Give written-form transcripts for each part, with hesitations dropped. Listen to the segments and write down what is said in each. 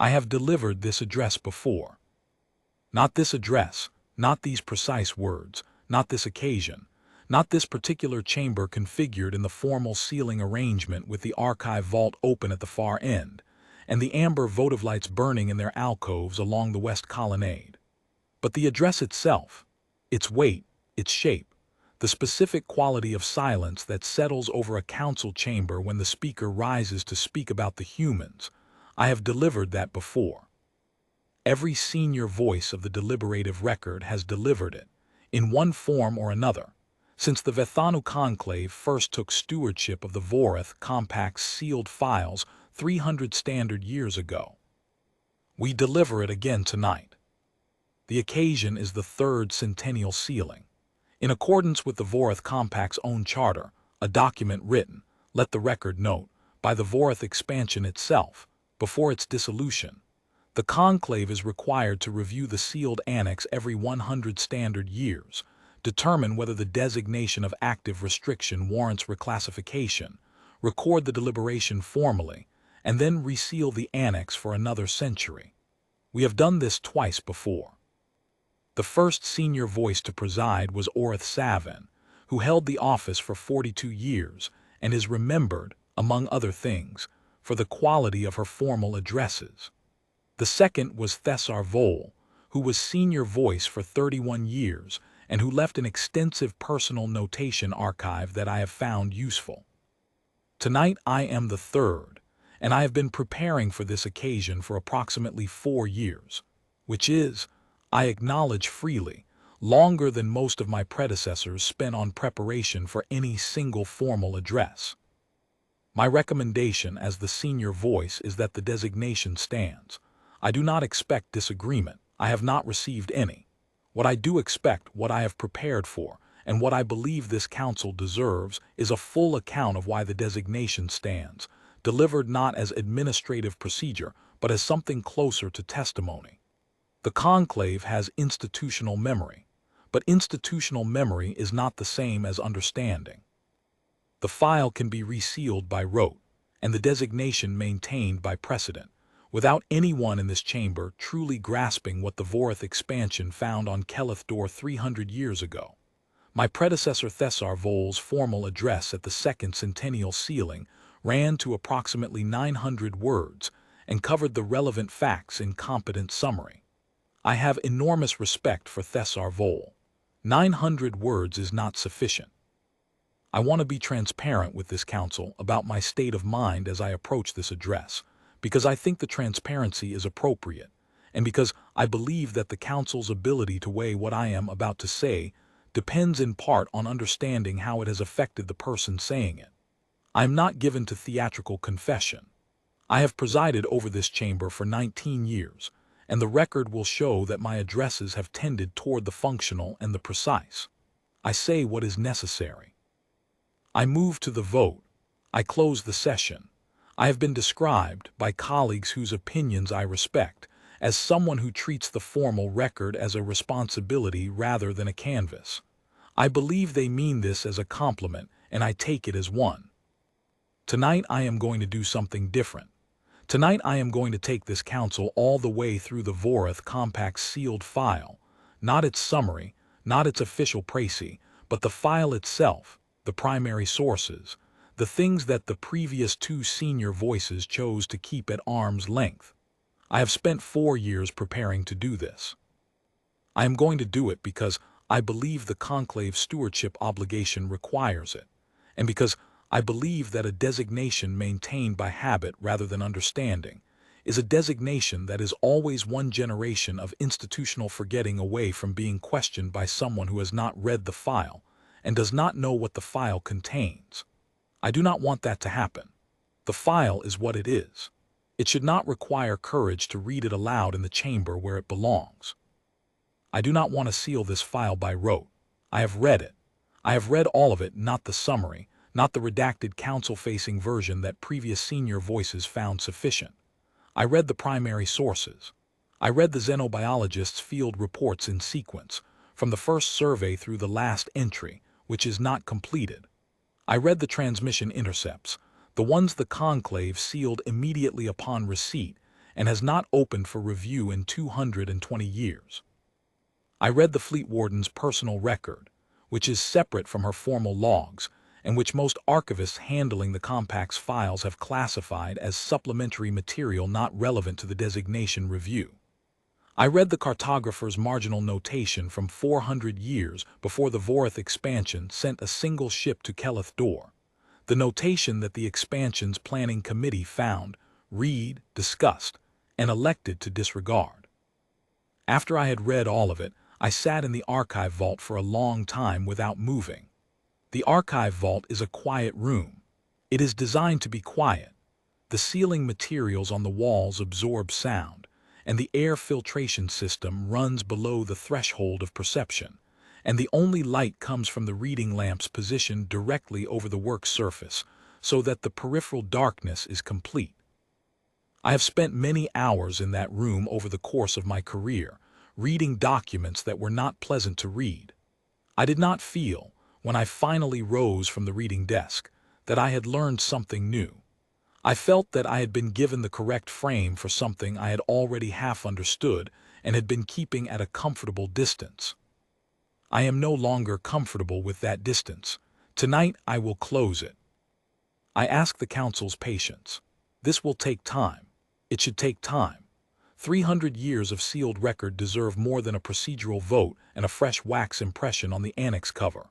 I have delivered this address before. Not this address, not these precise words, not this occasion, not this particular chamber configured in the formal sealing arrangement with the archive vault open at the far end, and the amber votive lights burning in their alcoves along the west colonnade. But the address itself, its weight, its shape, the specific quality of silence that settles over a council chamber when the speaker rises to speak about the humans, I have delivered that before. Every senior voice of the deliberative record has delivered it, in one form or another, since the Vethanu Conclave first took stewardship of the Vorreth Compact's sealed files 300 standard years ago. We deliver it again tonight. The occasion is the third centennial sealing. In accordance with the Vorreth Compact's own charter, a document written, let the record note, by the Vorreth Expansion itself, before its dissolution, the conclave is required to review the sealed annex every 100 standard years, determine whether the designation of active restriction warrants reclassification, record the deliberation formally, and then reseal the annex for another century. We have done this twice before. The first senior voice to preside was Vorreth Savin, who held the office for 42 years and is remembered, among other things, for the quality of her formal addresses. The second was Thessar Vole, who was senior voice for 31 years and who left an extensive personal notation archive that I have found useful. Tonight I am the third, and I have been preparing for this occasion for approximately 4 years, which is, I acknowledge freely, longer than most of my predecessors spent on preparation for any single formal address. My recommendation as the senior voice is that the designation stands. I do not expect disagreement. I have not received any. What I do expect, what I have prepared for, and what I believe this council deserves is a full account of why the designation stands, delivered not as administrative procedure, but as something closer to testimony. The conclave has institutional memory, but institutional memory is not the same as understanding. The file can be resealed by rote, and the designation maintained by precedent, without anyone in this chamber truly grasping what the Vorreth Expansion found on Keleth Door 300 years ago. My predecessor Thessar Vole's formal address at the second centennial sealing ran to approximately 900 words and covered the relevant facts in competent summary. I have enormous respect for Thessar Vole. 900 words is not sufficient. I want to be transparent with this council about my state of mind as I approach this address, because I think the transparency is appropriate, and because I believe that the council's ability to weigh what I am about to say depends in part on understanding how it has affected the person saying it. I am not given to theatrical confession. I have presided over this chamber for 19 years, and the record will show that my addresses have tended toward the functional and the precise. I say what is necessary. I move to the vote. I close the session. I have been described, by colleagues whose opinions I respect, as someone who treats the formal record as a responsibility rather than a canvas. I believe they mean this as a compliment, and I take it as one. Tonight I am going to do something different. Tonight I am going to take this council all the way through the Vorreth Compact's sealed file, not its summary, not its official précis, but the file itself, the primary sources, the things that the previous two senior voices chose to keep at arm's length. I have spent 4 years preparing to do this. I am going to do it because I believe the conclave stewardship obligation requires it, and because I believe that a designation maintained by habit rather than understanding is a designation that is always one generation of institutional forgetting away from being questioned by someone who has not read the file and does not know what the file contains. I do not want that to happen. The file is what it is. It should not require courage to read it aloud in the chamber where it belongs. I do not want to seal this file by rote. I have read it. I have read all of it, not the summary, not the redacted council-facing version that previous senior voices found sufficient. I read the primary sources. I read the xenobiologist's field reports in sequence, from the first survey through the last entry, which is not completed. I read the transmission intercepts, the ones the conclave sealed immediately upon receipt, and has not opened for review in 220 years. I read the fleet warden's personal record, which is separate from her formal logs, and which most archivists handling the compact's files have classified as supplementary material not relevant to the designation review. I read the cartographer's marginal notation from 400 years before the Vorreth Expansion sent a single ship to Keleth-Dor, the notation that the expansion's planning committee found, read, discussed, and elected to disregard. After I had read all of it, I sat in the archive vault for a long time without moving. The archive vault is a quiet room. It is designed to be quiet. The ceiling materials on the walls absorb sound, and the air filtration system runs below the threshold of perception, and the only light comes from the reading lamps positioned directly over the work surface, so that the peripheral darkness is complete. I have spent many hours in that room over the course of my career, reading documents that were not pleasant to read. I did not feel, when I finally rose from the reading desk, that I had learned something new. I felt that I had been given the correct frame for something I had already half understood and had been keeping at a comfortable distance. I am no longer comfortable with that distance. Tonight I will close it. I ask the Council's patience. This will take time. It should take time. 300 years of sealed record deserve more than a procedural vote and a fresh wax impression on the annex cover.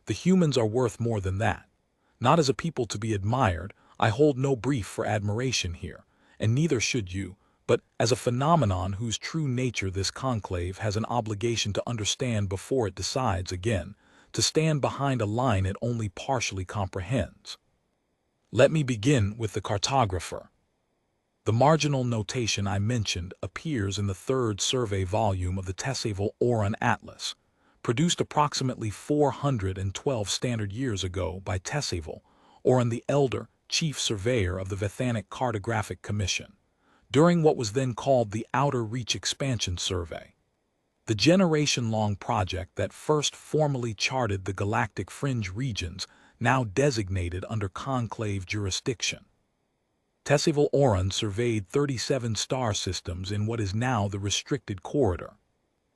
The humans are worth more than that. Not as a people to be admired, I hold no brief for admiration here, and neither should you, but as a phenomenon whose true nature this conclave has an obligation to understand before it decides again to stand behind a line it only partially comprehends. Let me begin with the cartographer. The marginal notation I mentioned appears in the third survey volume of the Tesseval-Oron Atlas, produced approximately 412 standard years ago by Tesseval-Oron the Elder, chief surveyor of the Vethanic Cartographic Commission, during what was then called the Outer Reach Expansion Survey, the generation-long project that first formally charted the galactic fringe regions now designated under conclave jurisdiction. Tesseval-Oron surveyed 37 star systems in what is now the restricted corridor.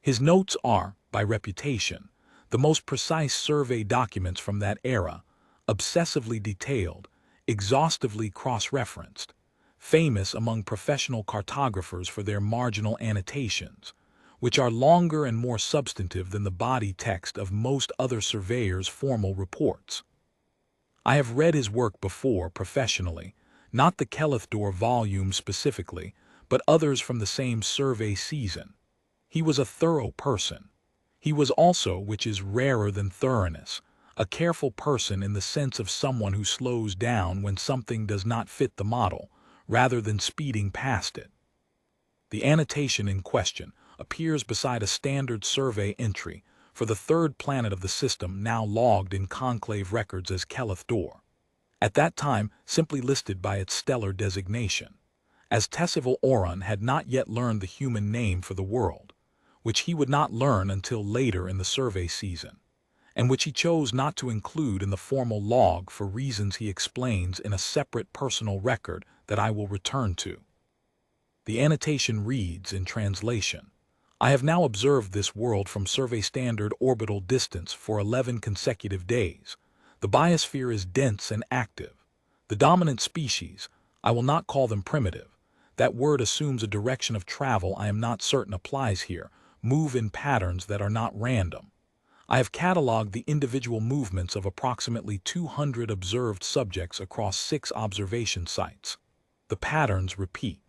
His notes are, by reputation, the most precise survey documents from that era, obsessively detailed, exhaustively cross-referenced, famous among professional cartographers for their marginal annotations, which are longer and more substantive than the body text of most other surveyors' formal reports. I have read his work before professionally, not the Keleth-Dor volume specifically, but others from the same survey season. He was a thorough person. He was also, which is rarer than thoroughness, a careful person in the sense of someone who slows down when something does not fit the model, rather than speeding past it. The annotation in question appears beside a standard survey entry for the third planet of the system now logged in conclave records as Keleth-Dor, at that time simply listed by its stellar designation, as Tesseval-Oron had not yet learned the human name for the world, which he would not learn until later in the survey season, and which he chose not to include in the formal log for reasons he explains in a separate personal record that I will return to. The annotation reads in translation, I have now observed this world from survey standard orbital distance for 11 consecutive days. The biosphere is dense and active. The dominant species, I will not call them primitive, that word assumes a direction of travel I am not certain applies here, move in patterns that are not random. I have cataloged the individual movements of approximately 200 observed subjects across 6 observation sites. The patterns repeat.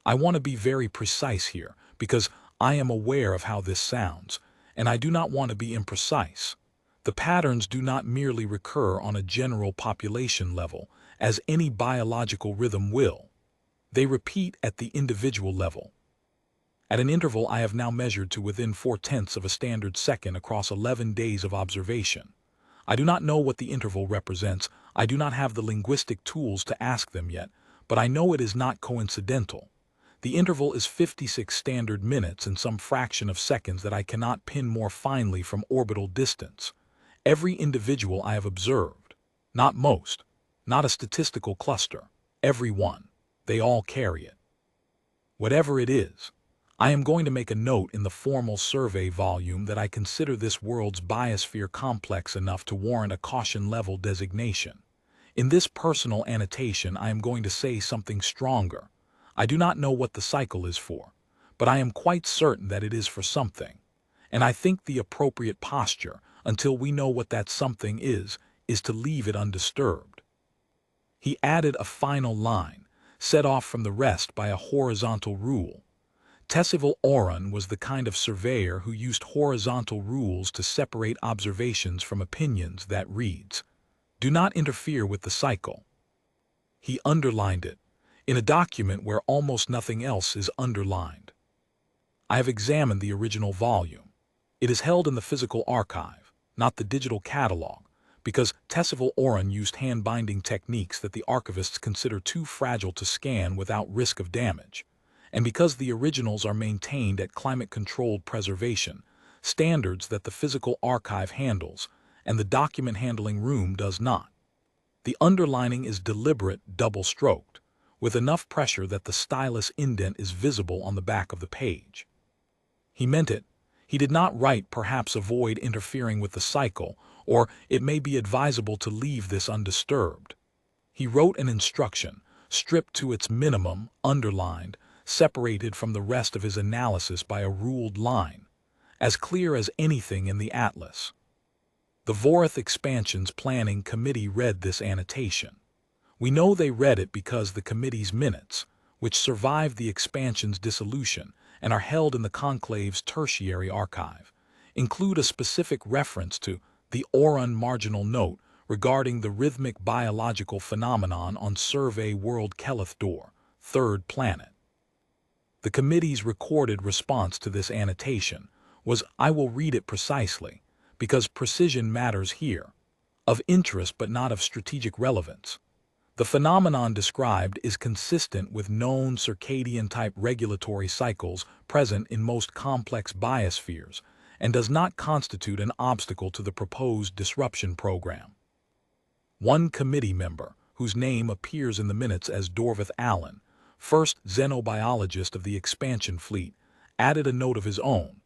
I want to be very precise here, because I am aware of how this sounds, and I do not want to be imprecise. The patterns do not merely recur on a general population level, as any biological rhythm will. They repeat at the individual level. At an interval I have now measured to within 4/10 of a standard second across 11 days of observation. I do not know what the interval represents, I do not have the linguistic tools to ask them yet, but I know it is not coincidental. The interval is 56 standard minutes and some fraction of seconds that I cannot pin more finely from orbital distance. Every individual I have observed, not most, not a statistical cluster, every one, they all carry it. Whatever it is, I am going to make a note in the formal survey volume that I consider this world's biosphere complex enough to warrant a caution level designation. In this personal annotation, I am going to say something stronger. I do not know what the cycle is for, but I am quite certain that it is for something. And I think the appropriate posture, until we know what that something is to leave it undisturbed. He added a final line, set off from the rest by a horizontal rule. Tessival Oran was the kind of surveyor who used horizontal rules to separate observations from opinions that reads, "Do not interfere with the cycle." He underlined it, in a document where almost nothing else is underlined. I have examined the original volume. It is held in the physical archive, not the digital catalog, because Tessival Oran used hand-binding techniques that the archivists consider too fragile to scan without risk of damage, and because the originals are maintained at climate-controlled preservation, standards that the physical archive handles, and the document handling room does not. The underlining is deliberate, double-stroked, with enough pressure that the stylus indent is visible on the back of the page. He meant it. He did not write, "Perhaps avoid interfering with the cycle," or "It may be advisable to leave this undisturbed." He wrote an instruction, stripped to its minimum, underlined, separated from the rest of his analysis by a ruled line, as clear as anything in the atlas. The Vorreth Expansion's planning committee read this annotation. We know they read it because the committee's minutes, which survived the expansion's dissolution and are held in the conclave's tertiary archive, include a specific reference to the Oran marginal note regarding the rhythmic biological phenomenon on Survey World Keleth Door, third planet. The committee's recorded response to this annotation was, "I will read it precisely, because precision matters here, of interest but not of strategic relevance. The phenomenon described is consistent with known circadian-type regulatory cycles present in most complex biospheres and does not constitute an obstacle to the proposed disruption program." One committee member, whose name appears in the minutes as Vorreth Allen, first xenobiologist of the expansion fleet, added a note of his own.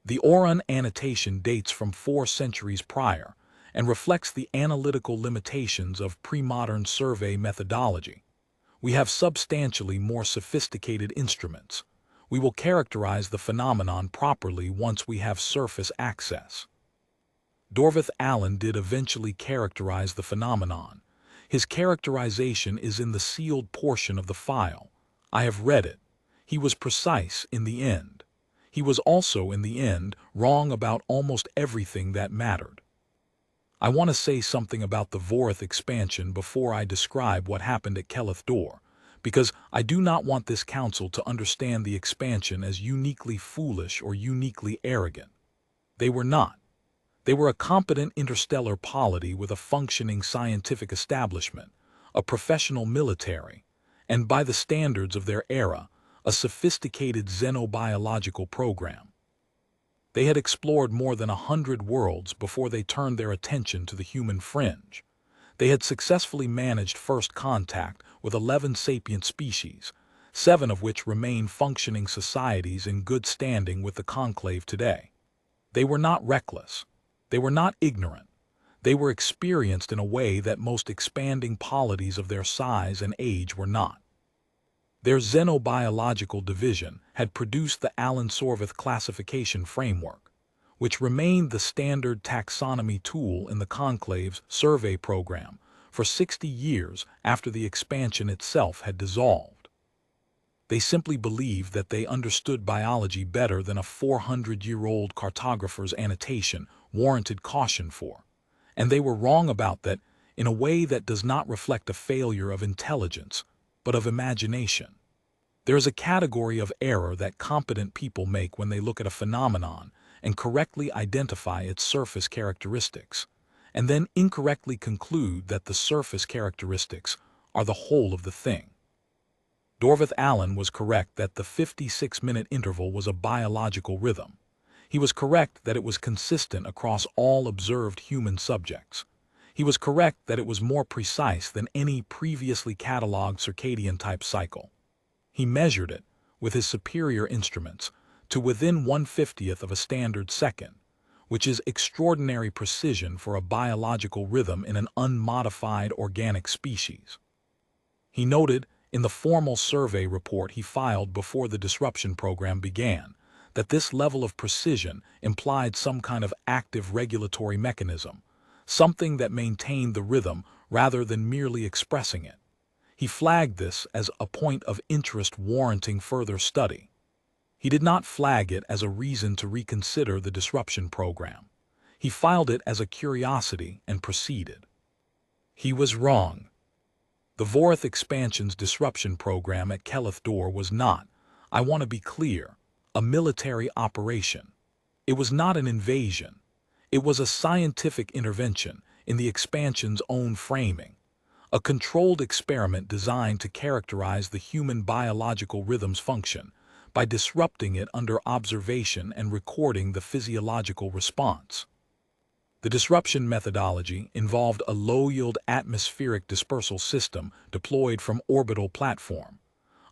The Oran annotation dates from 4 centuries prior and reflects the analytical limitations of pre-modern survey methodology. We have substantially more sophisticated instruments. We will characterize the phenomenon properly once we have surface access. Vorreth Allen did eventually characterize the phenomenon. His characterization is in the sealed portion of the file. I have read it. He was precise in the end. He was also, in the end, wrong about almost everything that mattered. I want to say something about the Vorreth Expansion before I describe what happened at Keleth Door, because I do not want this council to understand the expansion as uniquely foolish or uniquely arrogant. They were not. They were a competent interstellar polity with a functioning scientific establishment, a professional military, and by the standards of their era, a sophisticated xenobiological program. They had explored more than 100 worlds before they turned their attention to the human fringe. They had successfully managed first contact with 11 sapient species, 7 of which remain functioning societies in good standing with the conclave today. They were not reckless. They were not ignorant. They were experienced in a way that most expanding polities of their size and age were not. Their xenobiological division had produced the Allen-Sorvith classification framework, which remained the standard taxonomy tool in the conclave's survey program for 60 years after the expansion itself had dissolved. They simply believed that they understood biology better than a 400-year-old cartographer's annotation warranted caution for, and they were wrong about that in a way that does not reflect a failure of intelligence, but of imagination. There is a category of error that competent people make when they look at a phenomenon and correctly identify its surface characteristics, and then incorrectly conclude that the surface characteristics are the whole of the thing. Vorreth Allen was correct that the 56-minute interval was a biological rhythm. He was correct that it was consistent across all observed human subjects. He was correct that it was more precise than any previously catalogued circadian-type cycle. He measured it with his superior instruments, to within 1/50th of a standard second, which is extraordinary precision for a biological rhythm in an unmodified organic species. He noted, in the formal survey report he filed before the disruption program began, that this level of precision implied some kind of active regulatory mechanism, something that maintained the rhythm rather than merely expressing it. He flagged this as a point of interest warranting further study. He did not flag it as a reason to reconsider the disruption program. He filed it as a curiosity and proceeded. He was wrong. The Vorreth Expansion's disruption program at Keleth-Dor was not, I want to be clear, a military operation. It was not an invasion. It was a scientific intervention in the expansion's own framing, a controlled experiment designed to characterize the human biological rhythm's function by disrupting it under observation and recording the physiological response. The disruption methodology involved a low-yield atmospheric dispersal system deployed from orbital platform,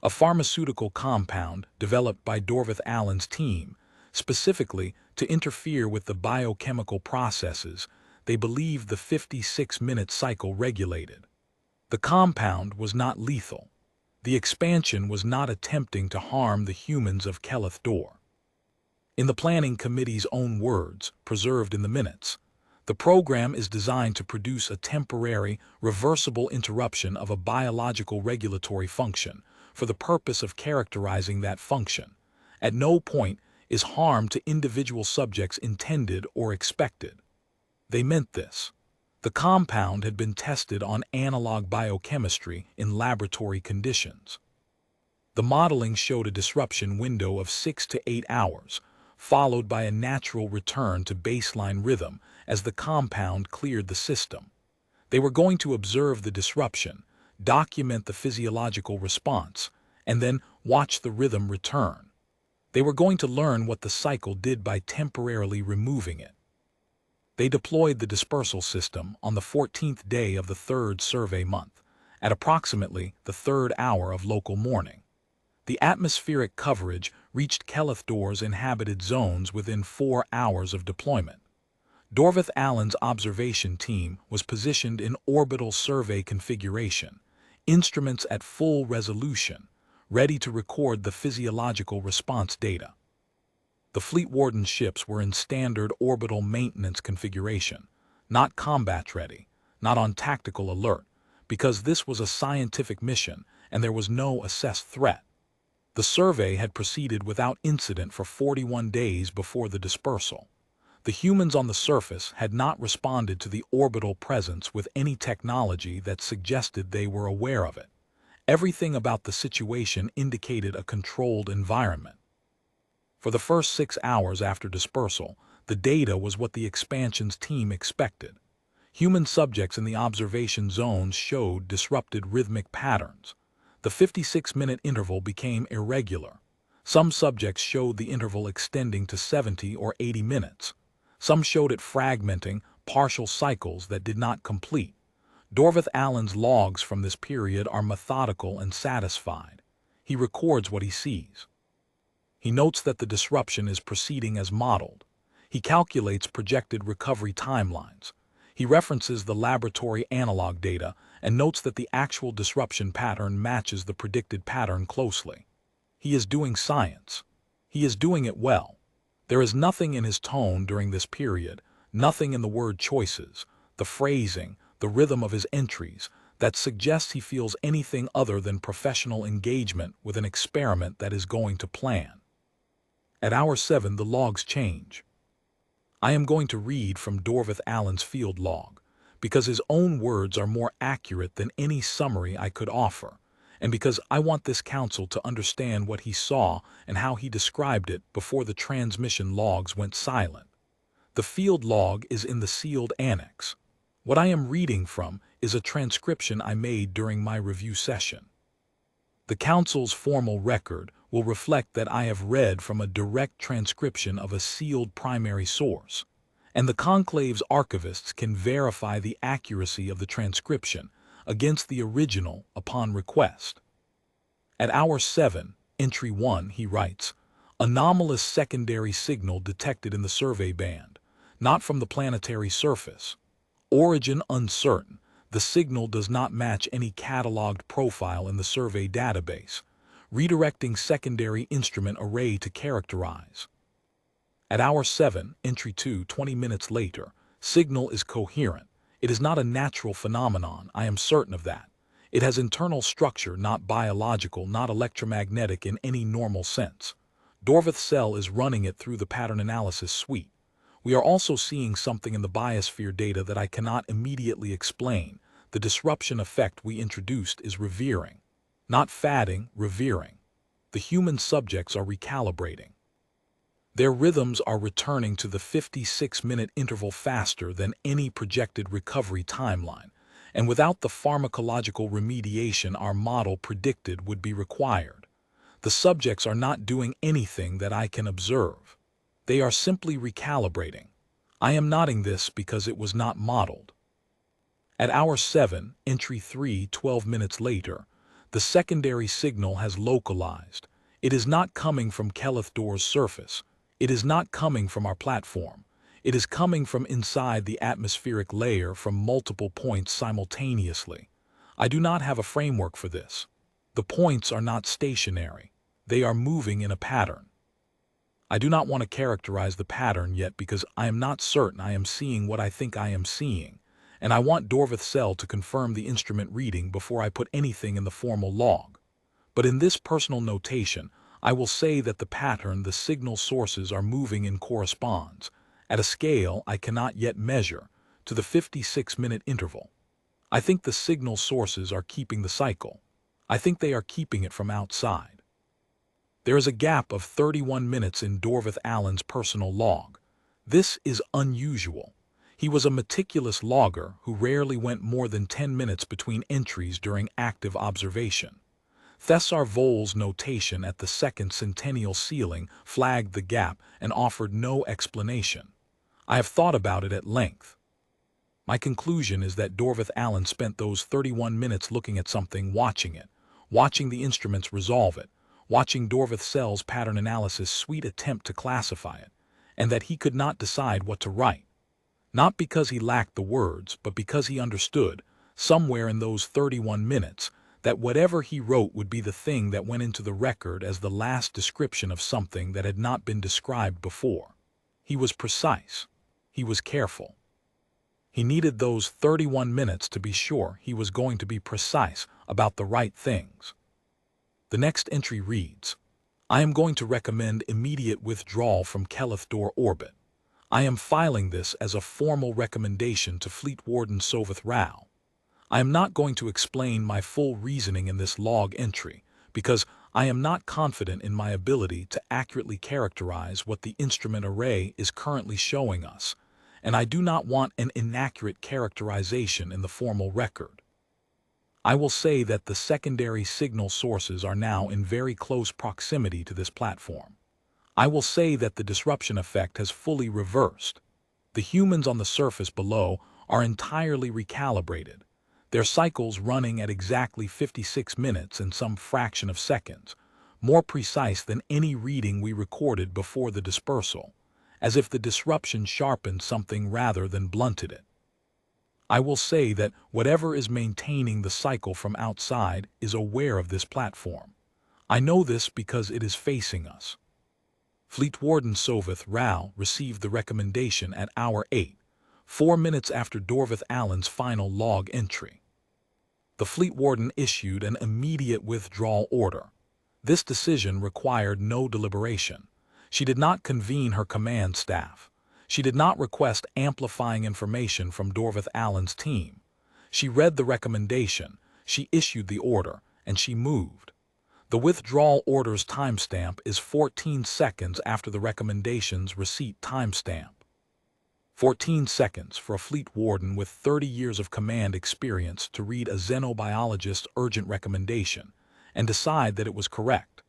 a pharmaceutical compound developed by Vorreth Allen's team, specifically to interfere with the biochemical processes they believed the 56-minute cycle regulated. The compound was not lethal. The expansion was not attempting to harm the humans of Keleth-Dor. In the planning committee's own words, preserved in the minutes, the program is designed to produce a temporary, reversible interruption of a biological regulatory function for the purpose of characterizing that function. At no point is harm to individual subjects intended or expected. They meant this. The compound had been tested on analog biochemistry in laboratory conditions. The modeling showed a disruption window of 6 to 8 hours, followed by a natural return to baseline rhythm as the compound cleared the system. They were going to observe the disruption, document the physiological response, and then watch the rhythm return. They were going to learn what the cycle did by temporarily removing it. They deployed the dispersal system on the 14th day of the third survey month, at approximately the third hour of local morning. The atmospheric coverage reached Keleth-Dor's inhabited zones within 4 hours of deployment. Vorreth Allen's observation team was positioned in orbital survey configuration, instruments at full resolution, ready to record the physiological response data. The Fleet Warden ships were in standard orbital maintenance configuration, not combat-ready, not on tactical alert, because this was a scientific mission and there was no assessed threat. The survey had proceeded without incident for 41 days before the dispersal. The humans on the surface had not responded to the orbital presence with any technology that suggested they were aware of it. Everything about the situation indicated a controlled environment. For the first 6 hours after dispersal, the data was what the expansion's team expected. Human subjects in the observation zones showed disrupted rhythmic patterns. The 56-minute interval became irregular. Some subjects showed the interval extending to 70 or 80 minutes. Some showed it fragmenting, partial cycles that did not complete. Vorreth Allen's logs from this period are methodical and satisfied. He records what he sees. He notes that the disruption is proceeding as modeled. He calculates projected recovery timelines. He references the laboratory analog data and notes that the actual disruption pattern matches the predicted pattern closely. He is doing science. He is doing it well. There is nothing in his tone during this period, nothing in the word choices, the phrasing, the rhythm of his entries, that suggests he feels anything other than professional engagement with an experiment that is going to plan. At hour 7, the logs change. I am going to read from Vorreth Allen's field log, because his own words are more accurate than any summary I could offer, and because I want this council to understand what he saw and how he described it before the transmission logs went silent. The field log is in the sealed annex. What I am reading from is a transcription I made during my review session. The council's formal record will reflect that I have read from a direct transcription of a sealed primary source, and the conclave's archivists can verify the accuracy of the transcription against the original upon request. At hour 7, Entry 1, he writes, anomalous secondary signal detected in the survey band, not from the planetary surface. Origin uncertain. The signal does not match any cataloged profile in the survey database. Redirecting secondary instrument array to characterize. At hour 7, entry 2, 20 minutes later, signal is coherent. It is not a natural phenomenon, I am certain of that. It has internal structure, not biological, not electromagnetic in any normal sense. Vorreth cell is running it through the pattern analysis suite. We are also seeing something in the biosphere data that I cannot immediately explain. The disruption effect we introduced is revering. Not fadding, revering. The human subjects are recalibrating. Their rhythms are returning to the 56-minute interval faster than any projected recovery timeline, and without the pharmacological remediation our model predicted would be required. The subjects are not doing anything that I can observe. They are simply recalibrating. I am noting this because it was not modeled. At hour 7, entry 3, 12 minutes later, the secondary signal has localized. It is not coming from Keleth-Dor's surface. It is not coming from our platform. It is coming from inside the atmospheric layer from multiple points simultaneously. I do not have a framework for this. The points are not stationary. They are moving in a pattern. I do not want to characterize the pattern yet because I am not certain I am seeing what I think I am seeing, and I want Vorreth cell to confirm the instrument reading before I put anything in the formal log. But in this personal notation, I will say that the pattern the signal sources are moving in corresponds, at a scale I cannot yet measure, to the 56-minute interval. I think the signal sources are keeping the cycle. I think they are keeping it from outside. There is a gap of 31 minutes in Vorreth Allen's personal log. This is unusual. He was a meticulous logger who rarely went more than 10 minutes between entries during active observation. Thessar Voll's notation at the second centennial ceiling flagged the gap and offered no explanation. I have thought about it at length. My conclusion is that Vorreth Allen spent those 31 minutes looking at something, watching it, watching the instruments resolve it, watching Vorreth cell's pattern analysis suite attempt to classify it, and that he could not decide what to write. Not because he lacked the words, but because he understood, somewhere in those 31 minutes, that whatever he wrote would be the thing that went into the record as the last description of something that had not been described before. He was precise. He was careful. He needed those 31 minutes to be sure he was going to be precise about the right things. The next entry reads, I am going to recommend immediate withdrawal from Keleth-Dor orbit. I am filing this as a formal recommendation to Fleet Warden Vorreth Rao. I am not going to explain my full reasoning in this log entry, because I am not confident in my ability to accurately characterize what the instrument array is currently showing us, and I do not want an inaccurate characterization in the formal record. I will say that the secondary signal sources are now in very close proximity to this platform. I will say that the disruption effect has fully reversed. The humans on the surface below are entirely recalibrated, their cycles running at exactly 56 minutes and some fraction of seconds, more precise than any reading we recorded before the dispersal, as if the disruption sharpened something rather than blunted it. I will say that whatever is maintaining the cycle from outside is aware of this platform. I know this because it is facing us. Fleet Warden Vorreth Rao received the recommendation at hour 8, 4 minutes after Vorreth Allen's final log entry. The Fleet Warden issued an immediate withdrawal order. This decision required no deliberation. She did not convene her command staff. She did not request amplifying information from Vorreth Allen's team. She read the recommendation, she issued the order, and she moved. The withdrawal order's timestamp is 14 seconds after the recommendation's receipt timestamp. 14 seconds for a Fleet Warden with 30 years of command experience to read a xenobiologist's urgent recommendation and decide that it was correct.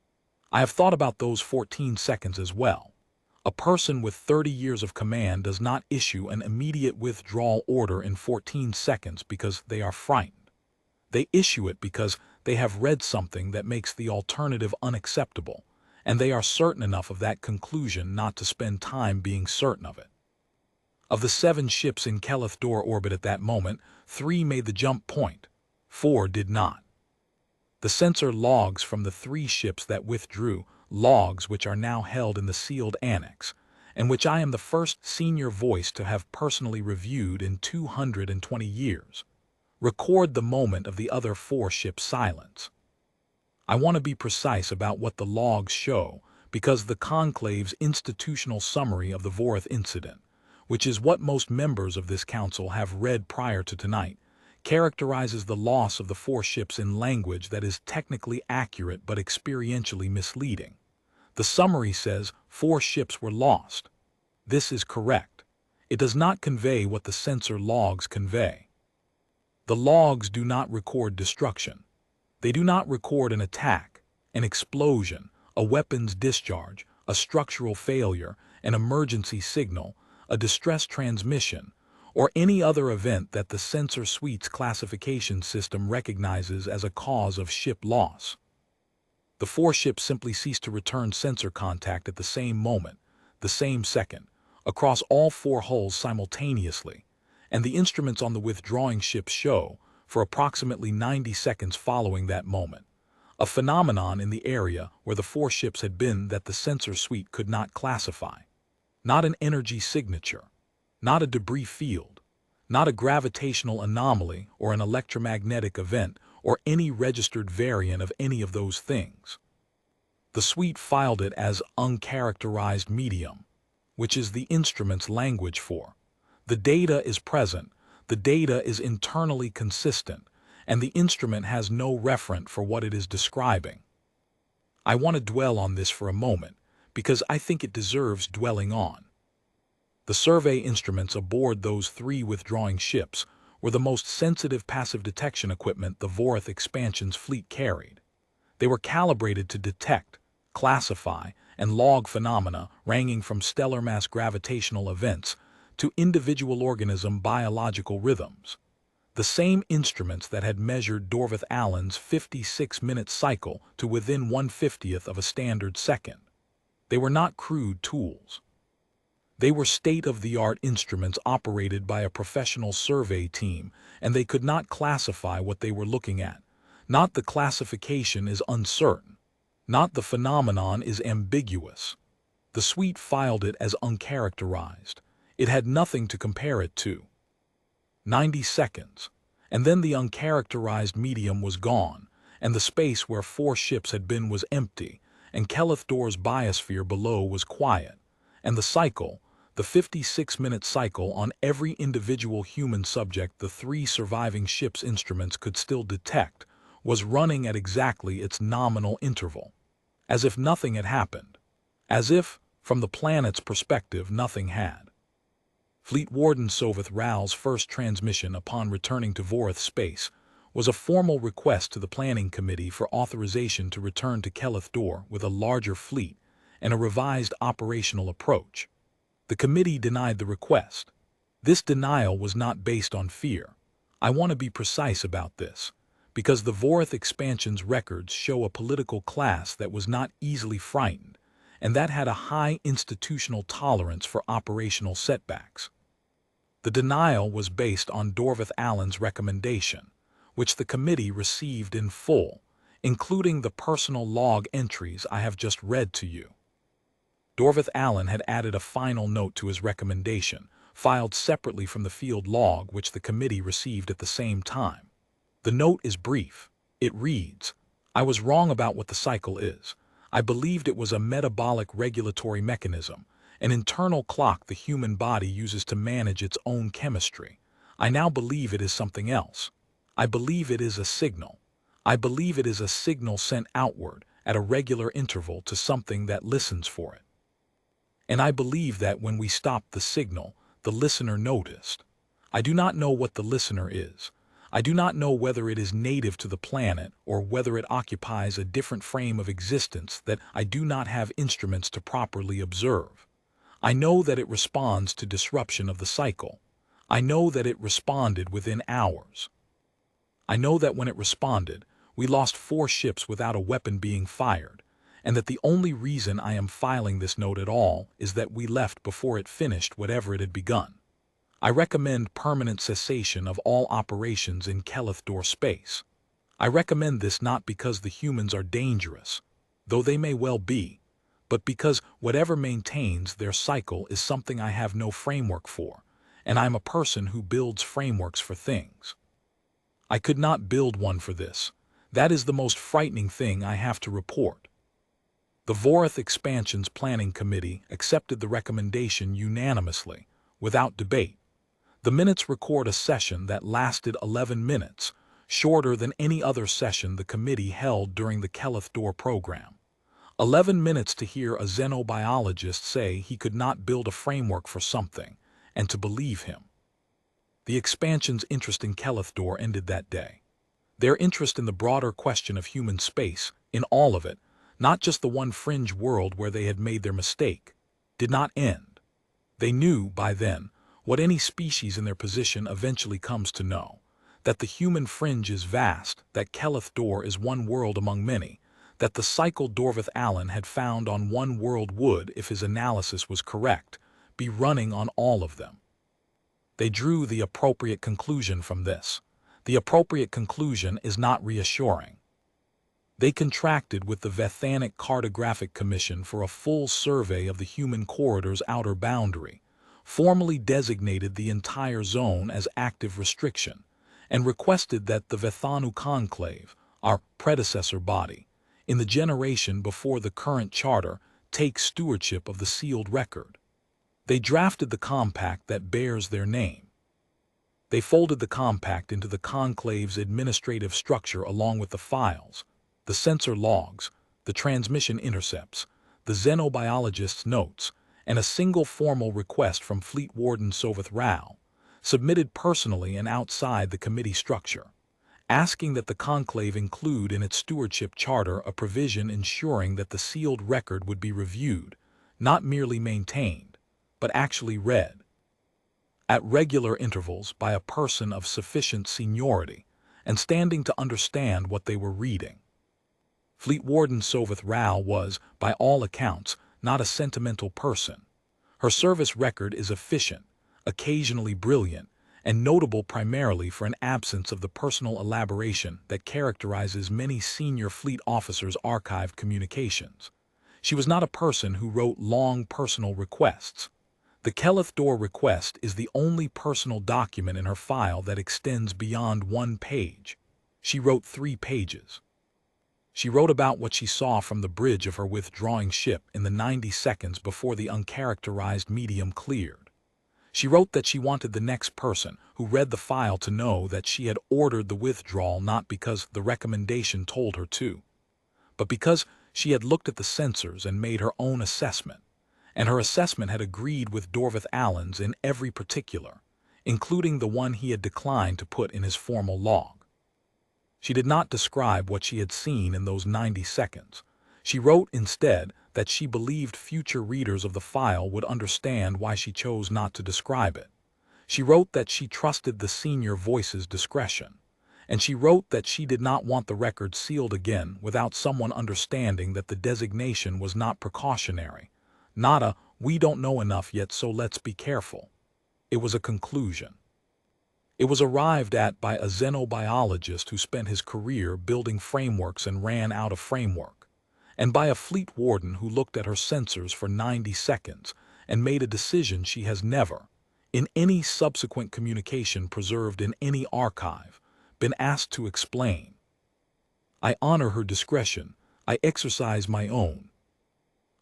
I have thought about those 14 seconds as well. A person with 30 years of command does not issue an immediate withdrawal order in 14 seconds because they are frightened. They issue it because they have read something that makes the alternative unacceptable, and they are certain enough of that conclusion not to spend time being certain of it. Of the 7 ships in Keleth-Dor orbit at that moment, 3 made the jump point. 4 did not. The sensor logs from the 3 ships that withdrew, logs which are now held in the sealed annex, and which I am the first senior voice to have personally reviewed in 220 years, record the moment of the other 4 ships' silence. I want to be precise about what the logs show, because the Conclave's institutional summary of the Vorreth incident, which is what most members of this council have read prior to tonight, characterizes the loss of the 4 ships in language that is technically accurate but experientially misleading. The summary says 4 ships were lost. This is correct. It does not convey what the sensor logs convey. The logs do not record destruction. They do not record an attack, an explosion, a weapons discharge, a structural failure, an emergency signal, a distress transmission, or any other event that the sensor suite's classification system recognizes as a cause of ship loss. The 4 ships simply cease to return sensor contact at the same moment, the same second, across all 4 hulls simultaneously, and the instruments on the withdrawing ships show, for approximately 90 seconds following that moment, a phenomenon in the area where the 4 ships had been that the sensor suite could not classify. Not an energy signature, not a debris field, not a gravitational anomaly or an electromagnetic event or any registered variant of any of those things. The suite filed it as uncharacterized medium, which is the instrument's language for. The data is present, the data is internally consistent, and the instrument has no referent for what it is describing. I want to dwell on this for a moment, because I think it deserves dwelling on. The survey instruments aboard those 3 withdrawing ships were the most sensitive passive detection equipment the Vorreth Expansion's fleet carried. They were calibrated to detect, classify, and log phenomena ranging from stellar mass gravitational events to individual organism biological rhythms. The same instruments that had measured Dorveth Allen's 56-minute cycle to within 1/50th of a standard second. They were not crude tools. They were state-of-the-art instruments operated by a professional survey team, and they could not classify what they were looking at. Not the classification is uncertain. Not the phenomenon is ambiguous. The suite filed it as uncharacterized. It had nothing to compare it to. 90 seconds, and then the uncharacterized medium was gone, and the space where 4 ships had been was empty, and Keleth-Dor's biosphere below was quiet, and the cycle, the 56-minute cycle on every individual human subject the 3 surviving ships' instruments could still detect, was running at exactly its nominal interval, as if nothing had happened, as if, from the planet's perspective, nothing had. Fleet Warden Soveth Ral's first transmission upon returning to Vorreth space was a formal request to the Planning Committee for authorization to return to Keleth-Dor with a larger fleet and a revised operational approach. The committee denied the request. This denial was not based on fear. I want to be precise about this, because the Vorreth Expansion's records show a political class that was not easily frightened, and that had a high institutional tolerance for operational setbacks. The denial was based on Dorveth Allen's recommendation, which the committee received in full, including the personal log entries I have just read to you. Dorveth Allen had added a final note to his recommendation, filed separately from the field log which the committee received at the same time. The note is brief. It reads, "I was wrong about what the cycle is. I believed it was a metabolic regulatory mechanism, an internal clock the human body uses to manage its own chemistry. I now believe it is something else. I believe it is a signal. I believe it is a signal sent outward at a regular interval to something that listens for it. And I believe that when we stopped the signal, the listener noticed. I do not know what the listener is. I do not know whether it is native to the planet or whether it occupies a different frame of existence that I do not have instruments to properly observe. I know that it responds to disruption of the cycle. I know that it responded within hours. I know that when it responded, we lost 4 ships without a weapon being fired, and that the only reason I am filing this note at all is that we left before it finished whatever it had begun. I recommend permanent cessation of all operations in Kellethdor space. I recommend this not because the humans are dangerous, though they may well be, but because whatever maintains their cycle is something I have no framework for, and I'm a person who builds frameworks for things. I could not build one for this. That is the most frightening thing I have to report. The Vorreth Expansion's Planning Committee accepted the recommendation unanimously, without debate. The minutes record a session that lasted 11 minutes, shorter than any other session the committee held during the Kellethdor program. 11 minutes to hear a xenobiologist say he could not build a framework for something, and to believe him. The expansion's interest in Kellethdor ended that day. Their interest in the broader question of human space, in all of it, not just the one fringe world where they had made their mistake, did not end. They knew, by then, what any species in their position eventually comes to know, that the human fringe is vast, that Kellethdor is one world among many, that the cycle Vorreth Allen had found on one world would, if his analysis was correct, be running on all of them. They drew the appropriate conclusion from this. The appropriate conclusion is not reassuring. They contracted with the Vethanic Cartographic Commission for a full survey of the human corridor's outer boundary, formally designated the entire zone as active restriction, and requested that the Vethanu Conclave, our predecessor body, in the generation before the current charter, take stewardship of the sealed record. They drafted the compact that bears their name. They folded the compact into the conclave's administrative structure along with the files, the sensor logs, the transmission intercepts, the xenobiologist's notes, and a single formal request from Fleet Warden Vorreth Rao, submitted personally and outside the committee structure, asking that the conclave include in its stewardship charter a provision ensuring that the sealed record would be reviewed, not merely maintained, but actually read, at regular intervals by a person of sufficient seniority and standing to understand what they were reading. Fleet Warden Vorreth Rao was, by all accounts, not a sentimental person. Her service record is efficient, occasionally brilliant, and notable primarily for an absence of the personal elaboration that characterizes many senior fleet officers' archived communications. She was not a person who wrote long personal requests. The Kellethdor request is the only personal document in her file that extends beyond 1 page. She wrote 3 pages. She wrote about what she saw from the bridge of her withdrawing ship in the 90 seconds before the uncharacterized medium cleared. She wrote that she wanted the next person who read the file to know that she had ordered the withdrawal not because the recommendation told her to, but because she had looked at the sensors and made her own assessment, and her assessment had agreed with Vorreth Allen's in every particular, including the one he had declined to put in his formal log. She did not describe what she had seen in those 90 seconds. She wrote instead that she believed future readers of the file would understand why she chose not to describe it. She wrote that she trusted the senior voice's discretion, and she wrote that she did not want the record sealed again without someone understanding that the designation was not precautionary, not a "we don't know enough yet so let's be careful." It was a conclusion. It was arrived at by a xenobiologist who spent his career building frameworks and ran out of framework, and by a fleet warden who looked at her sensors for 90 seconds and made a decision she has never, in any subsequent communication preserved in any archive, been asked to explain. I honor her discretion. I exercise my own.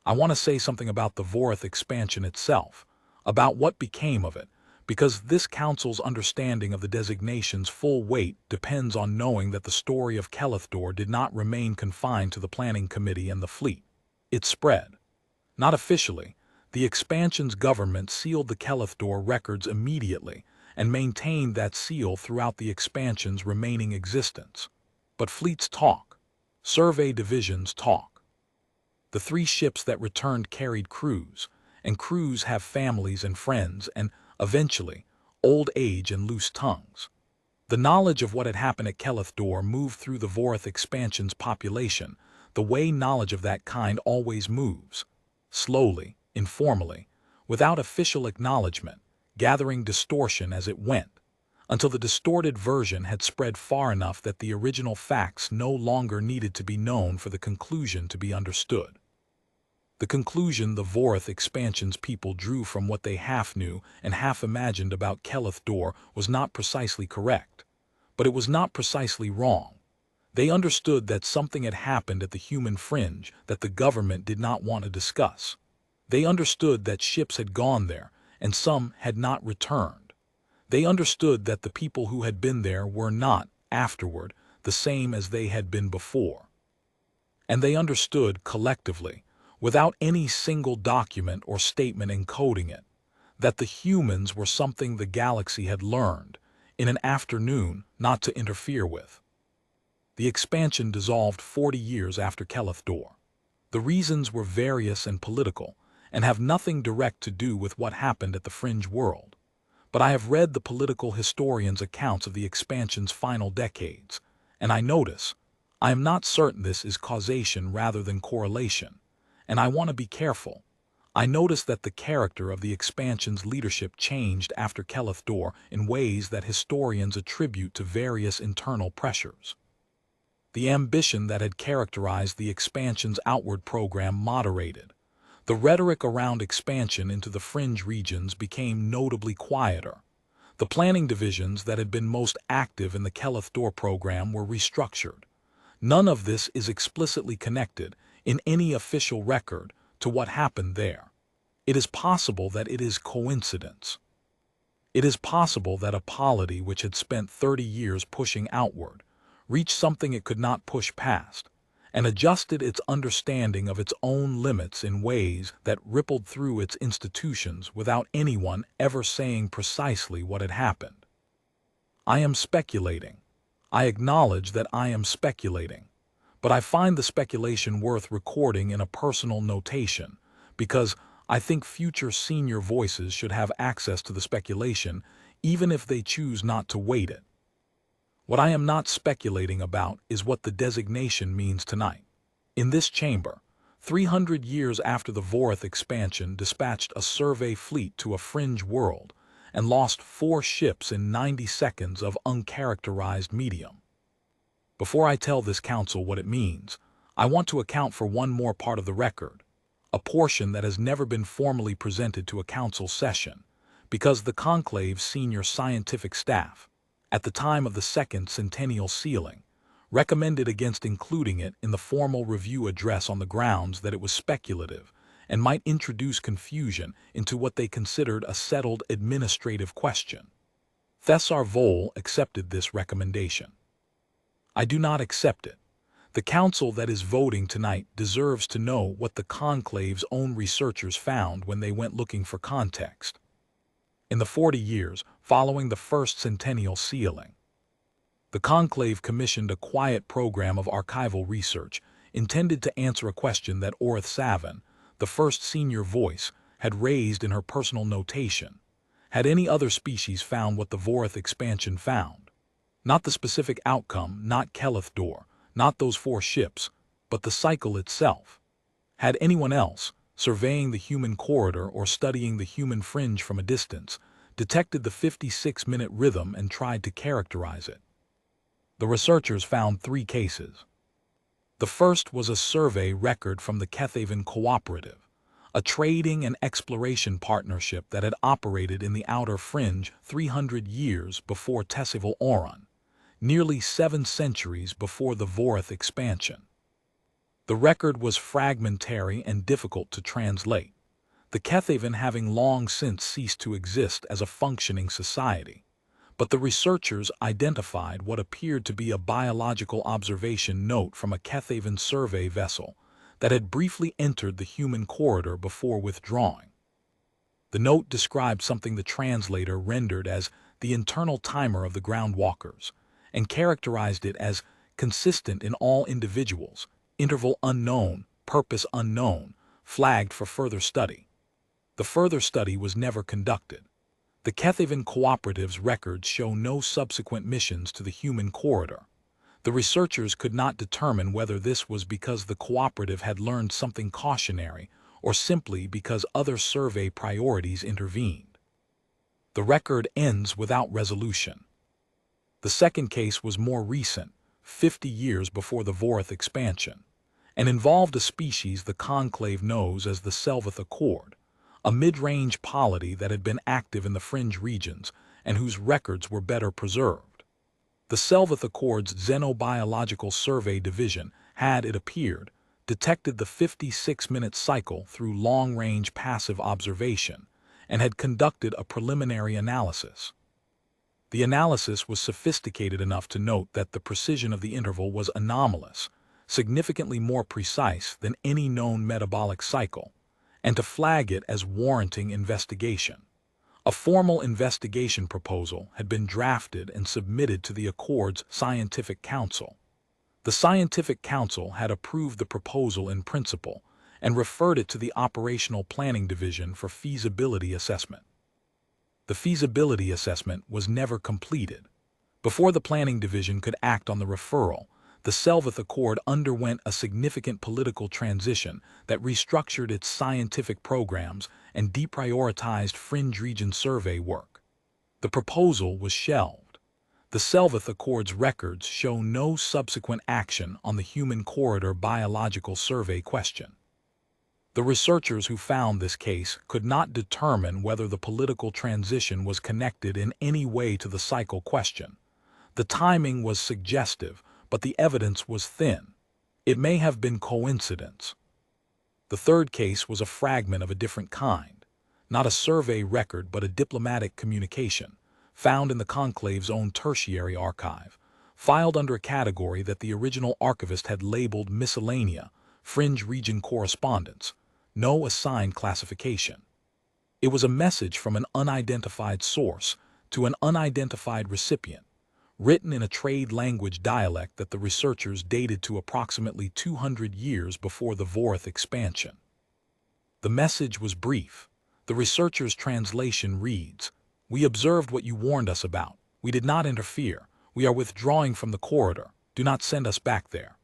I want to say something about the Vorreth Expansion itself, about what became of it, because this council's understanding of the designation's full weight depends on knowing that the story of Kellethdor did not remain confined to the planning committee and the fleet. It spread. Not officially, the expansion's government sealed the Kellethdor records immediately and maintained that seal throughout the expansion's remaining existence. But fleets talk. Survey divisions talk. The 3 ships that returned carried crews, and crews have families and friends and, eventually, old age and loose tongues. The knowledge of what had happened at Kellethdor moved through the Vorreth Expansion's population, the way knowledge of that kind always moves. Slowly, informally, without official acknowledgement, gathering distortion as it went, until the distorted version had spread far enough that the original facts no longer needed to be known for the conclusion to be understood. The conclusion the Vorreth Expansion's people drew from what they half knew and half imagined about Kellethdor was not precisely correct, but it was not precisely wrong. They understood that something had happened at the human fringe that the government did not want to discuss. They understood that ships had gone there, and some had not returned. They understood that the people who had been there were not, afterward, the same as they had been before. And they understood, collectively, without any single document or statement encoding it, that the humans were something the galaxy had learned, in an afternoon, not to interfere with. The expansion dissolved 40 years after Kellethdor. The reasons were various and political, and have nothing direct to do with what happened at the fringe world. But I have read the political historians' accounts of the expansion's final decades, and I notice, I am not certain this is causation rather than correlation, and I want to be careful. I notice that the character of the expansion's leadership changed after Kellethdor in ways that historians attribute to various internal pressures. The ambition that had characterized the expansion's outward program moderated. The rhetoric around expansion into the fringe regions became notably quieter. The planning divisions that had been most active in the Kellethdor program were restructured. None of this is explicitly connected, in any official record, to what happened there. It is possible that it is coincidence. It is possible that a polity which had spent 30 years pushing outward, reached something it could not push past, and adjusted its understanding of its own limits in ways that rippled through its institutions without anyone ever saying precisely what had happened. I am speculating. I acknowledge that I am speculating, but I find the speculation worth recording in a personal notation, because I think future senior voices should have access to the speculation, even if they choose not to weight it. What I am not speculating about is what the designation means tonight. In this chamber, 300 years after the Vorreth Expansion dispatched a survey fleet to a fringe world and lost 4 ships in 90 seconds of uncharacterized medium. Before I tell this council what it means, I want to account for one more part of the record, a portion that has never been formally presented to a council session, because the conclave's senior scientific staff, at the time of the second centennial sealing, recommended against including it in the formal review address on the grounds that it was speculative and might introduce confusion into what they considered a settled administrative question. Thessar Vole accepted this recommendation. I do not accept it. The council that is voting tonight deserves to know what the conclave's own researchers found when they went looking for context. In the 40 years following the first centennial sealing, the conclave commissioned a quiet program of archival research intended to answer a question that Vorreth Savin, the first senior voice, had raised in her personal notation. Had any other species found what the Vorreth Expansion found? Not the specific outcome, not Kellethdor, not those 4 ships, but the cycle itself. Had anyone else, surveying the human corridor or studying the human fringe from a distance, detected the 56-minute rhythm and tried to characterize it? The researchers found 3 cases. The first was a survey record from the Kethaven Cooperative, a trading and exploration partnership that had operated in the outer fringe 300 years before Tessival Oron, nearly 7 centuries before the Vorreth Expansion. The record was fragmentary and difficult to translate, the Kethaven having long since ceased to exist as a functioning society, but the researchers identified what appeared to be a biological observation note from a Kethaven survey vessel that had briefly entered the human corridor before withdrawing. The note described something the translator rendered as the internal timer of the groundwalkers, and characterized it as consistent in all individuals, interval unknown, purpose unknown, flagged for further study. The further study was never conducted. The Kethaven Cooperative's records show no subsequent missions to the human corridor. The researchers could not determine whether this was because the cooperative had learned something cautionary or simply because other survey priorities intervened. The record ends without resolution. The second case was more recent, 50 years before the Vorreth Expansion, and involved a species the Conclave knows as the Vorreth Accord, a mid-range polity that had been active in the fringe regions and whose records were better preserved. The Vorreth Accord's Xenobiological Survey Division had, it appeared, detected the 56-minute cycle through long-range passive observation and had conducted a preliminary analysis. The analysis was sophisticated enough to note that the precision of the interval was anomalous, significantly more precise than any known metabolic cycle, and to flag it as warranting investigation. A formal investigation proposal had been drafted and submitted to the Accord's Scientific Council. The Scientific Council had approved the proposal in principle and referred it to the Operational Planning Division for feasibility assessment. The feasibility assessment was never completed. Before the Planning Division could act on the referral, the Vorreth Accord underwent a significant political transition that restructured its scientific programs and deprioritized fringe region survey work. The proposal was shelved. The Vorreth Accord's records show no subsequent action on the human corridor biological survey question. The researchers who found this case could not determine whether the political transition was connected in any way to the cycle question. The timing was suggestive, but the evidence was thin. It may have been coincidence. The third case was a fragment of a different kind, not a survey record but a diplomatic communication, found in the Conclave's own tertiary archive, filed under a category that the original archivist had labeled miscellanea, fringe region correspondence, no assigned classification. It was a message from an unidentified source to an unidentified recipient, written in a trade language dialect that the researchers dated to approximately 200 years before the Vorreth Expansion. The message was brief. The researchers' translation reads, "We observed what you warned us about. We did not interfere. We are withdrawing from the corridor. Do not send us back there."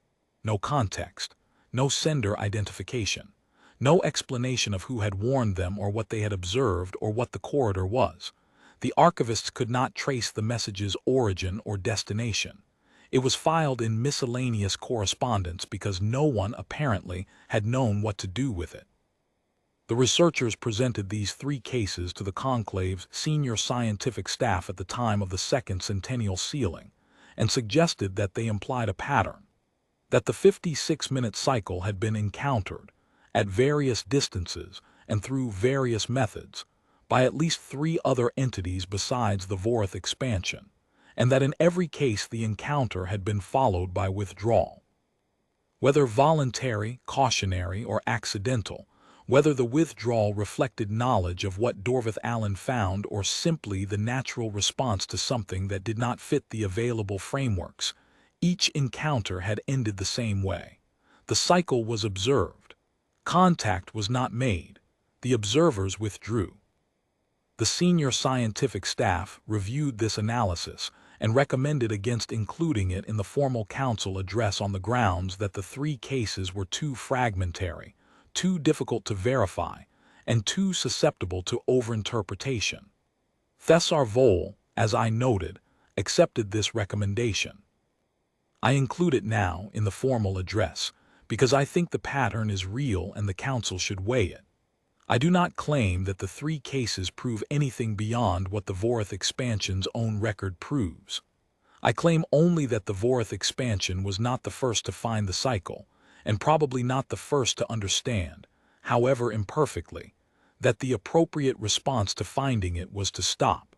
No context, no sender identification, no explanation of who had warned them or what they had observed or what the corridor was. The archivists could not trace the message's origin or destination. It was filed in miscellaneous correspondence because no one, apparently, had known what to do with it. The researchers presented these three cases to the Conclave's senior scientific staff at the time of the second centennial sealing, and suggested that they implied a pattern, that the 56-minute cycle had been encountered, at various distances and through various methods, by at least 3 other entities besides the Vorreth Expansion, and that in every case the encounter had been followed by withdrawal. Whether voluntary, cautionary, or accidental, whether the withdrawal reflected knowledge of what Dorothy Allen found or simply the natural response to something that did not fit the available frameworks, each encounter had ended the same way. The cycle was observed. Contact was not made. The observers withdrew. The senior scientific staff reviewed this analysis and recommended against including it in the formal council address on the grounds that the 3 cases were too fragmentary, too difficult to verify, and too susceptible to overinterpretation. Thessar Vole, as I noted, accepted this recommendation. I include it now in the formal address because I think the pattern is real and the council should weigh it. I do not claim that the 3 cases prove anything beyond what the Vorreth Expansion's own record proves. I claim only that the Vorreth Expansion was not the first to find the cycle, and probably not the first to understand, however imperfectly, that the appropriate response to finding it was to stop.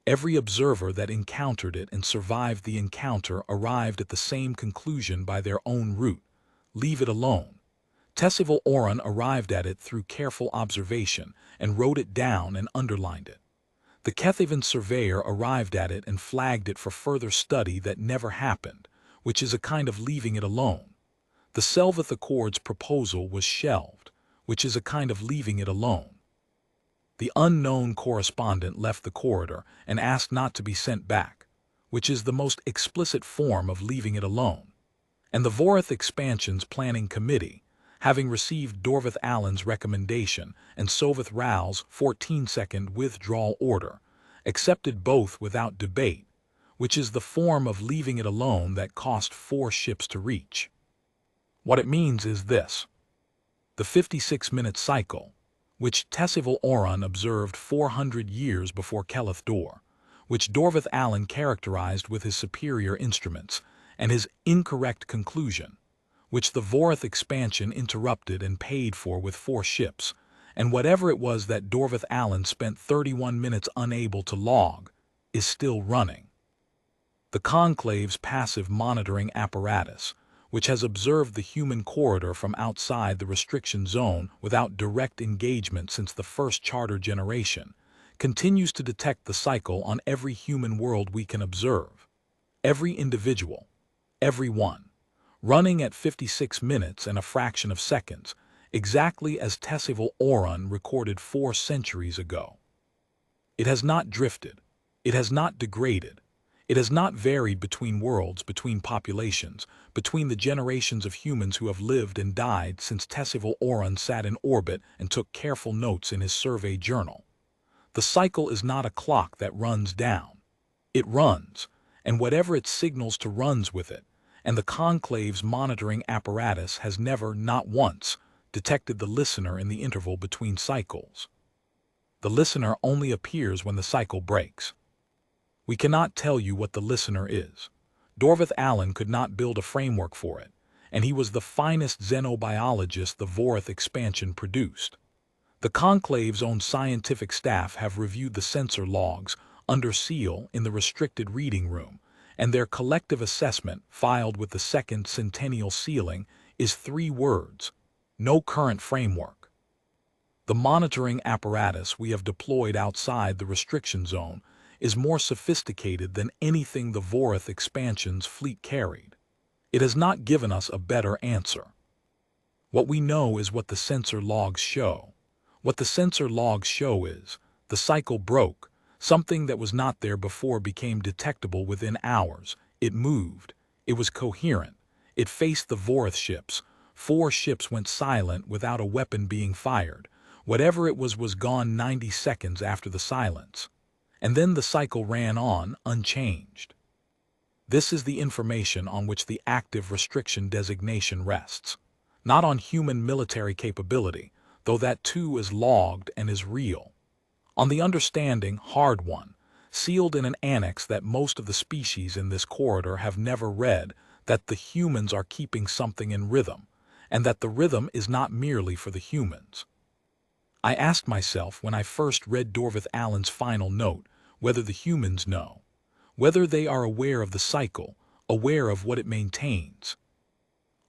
Every observer that encountered it and survived the encounter arrived at the same conclusion by their own route: leave it alone. Tessival Oren arrived at it through careful observation and wrote it down and underlined it. The Kethaven surveyor arrived at it and flagged it for further study that never happened, which is a kind of leaving it alone. The Vorreth Accord's proposal was shelved, which is a kind of leaving it alone. The unknown correspondent left the corridor and asked not to be sent back, which is the most explicit form of leaving it alone. And the Vorreth Expansion's planning committee, having received Dorveth Allen's recommendation and Soveth Rao's 14-second withdrawal order, accepted both without debate, which is the form of leaving it alone that cost 4 ships to reach. What it means is this. The 56-minute cycle, which Tessival Oran observed 400 years before Keleth Dor, which Dorveth Allen characterized with his superior instruments, and his incorrect conclusion, which the Vorreth Expansion interrupted and paid for with 4 ships, and whatever it was that Dorveth Allen spent 31 minutes unable to log, is still running. The Conclave's passive monitoring apparatus, which has observed the human corridor from outside the restriction zone without direct engagement since the first charter generation, continues to detect the cycle on every human world we can observe. Every individual, every one, running at 56 minutes and a fraction of seconds, exactly as Tessival Oran recorded 4 centuries ago. It has not drifted. It has not degraded. It has not varied between worlds, between populations, between the generations of humans who have lived and died since Tessival Oran sat in orbit and took careful notes in his survey journal. The cycle is not a clock that runs down. It runs, and whatever it signals to runs with it, and the Conclave's monitoring apparatus has never, not once, detected the listener in the interval between cycles. The listener only appears when the cycle breaks. We cannot tell you what the listener is. Dorveth Allen could not build a framework for it, and he was the finest xenobiologist the Vorreth Expansion produced. The Conclave's own scientific staff have reviewed the sensor logs under seal in the restricted reading room, and their collective assessment, filed with the second centennial sealing, is 3 words: no current framework. The monitoring apparatus we have deployed outside the restriction zone is more sophisticated than anything the Vorreth Expansion's fleet carried. It has not given us a better answer. What we know is what the sensor logs show. What the sensor logs show is, the cycle broke, something that was not there before became detectable within hours. It moved. It was coherent. It faced the Vorreth ships. 4 ships went silent without a weapon being fired. Whatever it was gone 90 seconds after the silence. And then the cycle ran on, unchanged. This is the information on which the active restriction designation rests. Not on human military capability, though that too is logged and is real. On the understanding, hard one, sealed in an annex that most of the species in this corridor have never read, that the humans are keeping something in rhythm, and that the rhythm is not merely for the humans. I asked myself when I first read Dorveth Allen's final note whether the humans know, whether they are aware of the cycle, aware of what it maintains,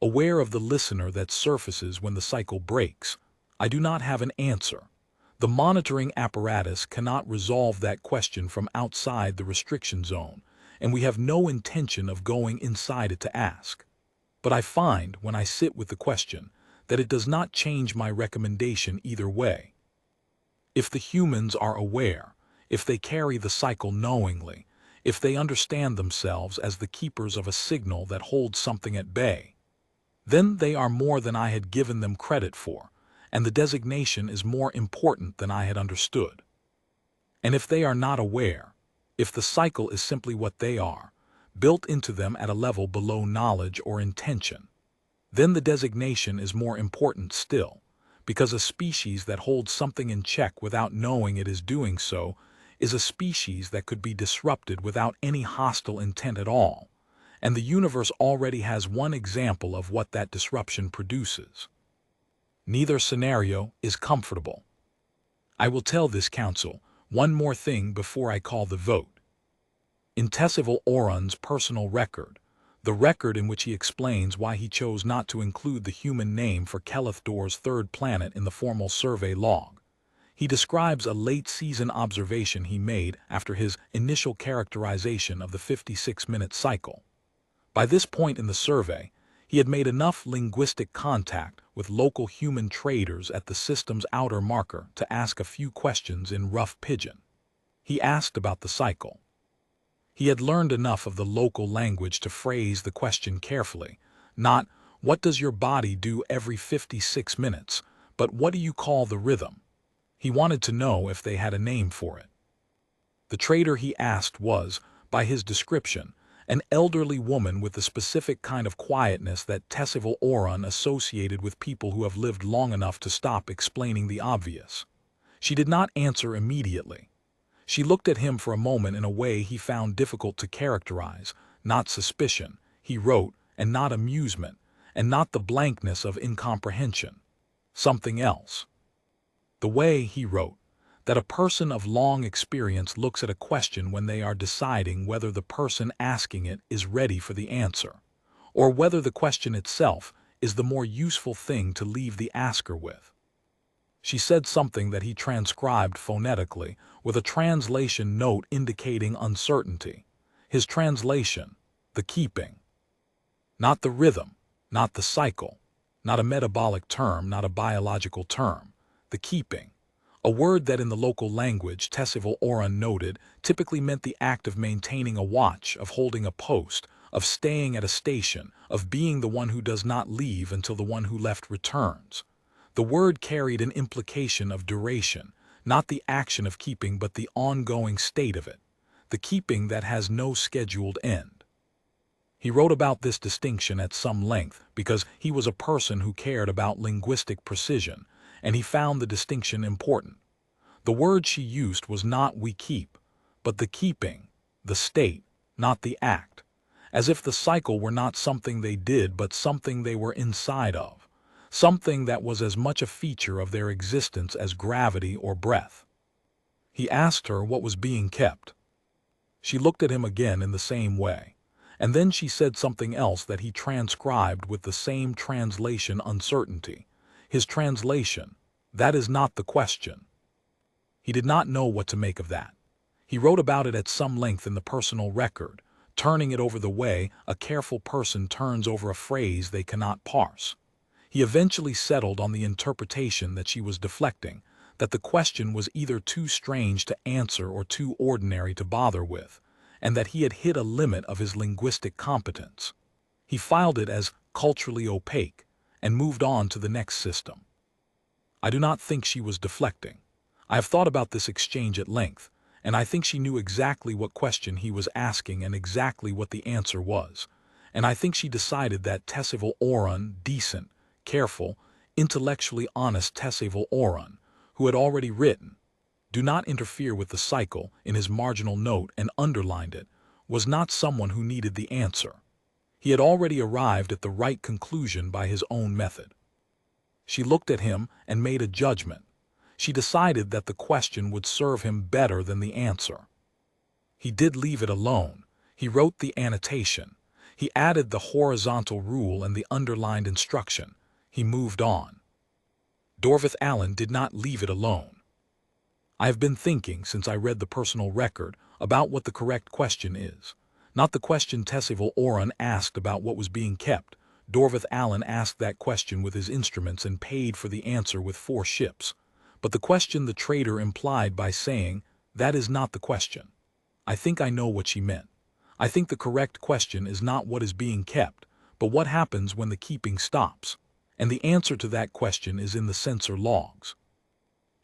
aware of the listener that surfaces when the cycle breaks. I do not have an answer. The monitoring apparatus cannot resolve that question from outside the restriction zone, and we have no intention of going inside it to ask. But I find, when I sit with the question, that it does not change my recommendation either way. If the humans are aware, if they carry the cycle knowingly, if they understand themselves as the keepers of a signal that holds something at bay, then they are more than I had given them credit for, and the designation is more important than I had understood. And if they are not aware, if the cycle is simply what they are, built into them at a level below knowledge or intention, then the designation is more important still, because a species that holds something in check without knowing it is doing so is a species that could be disrupted without any hostile intent at all, and the universe already has one example of what that disruption produces. Neither scenario is comfortable. I will tell this council one more thing before I call the vote. In Tessival Oran's personal record, the record in which he explains why he chose not to include the human name for Keleth Dor's 3rd planet in the formal survey log, he describes a late-season observation he made after his initial characterization of the 56-minute cycle. By this point in the survey, He had made enough linguistic contact with local human traders at the system's outer marker to ask a few questions in rough pidgin. He asked about the cycle. He had learned enough of the local language to phrase the question carefully, not, "What does your body do every 56 minutes?" but "What do you call the rhythm?" He wanted to know if they had a name for it. The trader he asked was, by his description, an elderly woman with the specific kind of quietness that Tessival Oron associated with people who have lived long enough to stop explaining the obvious. She did not answer immediately. She looked at him for a moment in a way he found difficult to characterize, not suspicion, he wrote, and not amusement, and not the blankness of incomprehension. Something else. The way, he wrote, that a person of long experience looks at a question when they are deciding whether the person asking it is ready for the answer, or whether the question itself is the more useful thing to leave the asker with. She said something that he transcribed phonetically, with a translation note indicating uncertainty. His translation, the keeping. Not the rhythm, not the cycle, not a metabolic term, not a biological term, the keeping. A word that in the local language, Tessival Oron noted, typically meant the act of maintaining a watch, of holding a post, of staying at a station, of being the one who does not leave until the one who left returns. The word carried an implication of duration, not the action of keeping but the ongoing state of it, the keeping that has no scheduled end. He wrote about this distinction at some length because he was a person who cared about linguistic precision, and he found the distinction important. The word she used was not "we keep," but the keeping, the state, not the act, as if the cycle were not something they did but something they were inside of, something that was as much a feature of their existence as gravity or breath. He asked her what was being kept. She looked at him again in the same way, and then she said something else that he transcribed with the same translation uncertainty. His translation, "That is not the question." He did not know what to make of that. He wrote about it at some length in the personal record, turning it over the way a careful person turns over a phrase they cannot parse. He eventually settled on the interpretation that she was deflecting, that the question was either too strange to answer or too ordinary to bother with, and that he had hit a limit of his linguistic competence. He filed it as culturally opaque and moved on to the next system. I do not think she was deflecting. I have thought about this exchange at length, and I think she knew exactly what question he was asking and exactly what the answer was, and I think she decided that Tessival Oron, decent, careful, intellectually honest Tessival Oron, who had already written, "Do not interfere with the cycle," in his marginal note and underlined it, was not someone who needed the answer. He had already arrived at the right conclusion by his own method. She looked at him and made a judgment. She decided that the question would serve him better than the answer. He did leave it alone. He wrote the annotation. He added the horizontal rule and the underlined instruction. He moved on. Vorreth Allen did not leave it alone. I have been thinking, since I read the personal record, about what the correct question is. Not the question Tessival Oron asked about what was being kept. Vorreth Allen asked that question with his instruments and paid for the answer with 4 ships. But the question the trader implied by saying, "That is not the question." I think I know what she meant. I think the correct question is not what is being kept, but what happens when the keeping stops. And the answer to that question is in the sensor logs.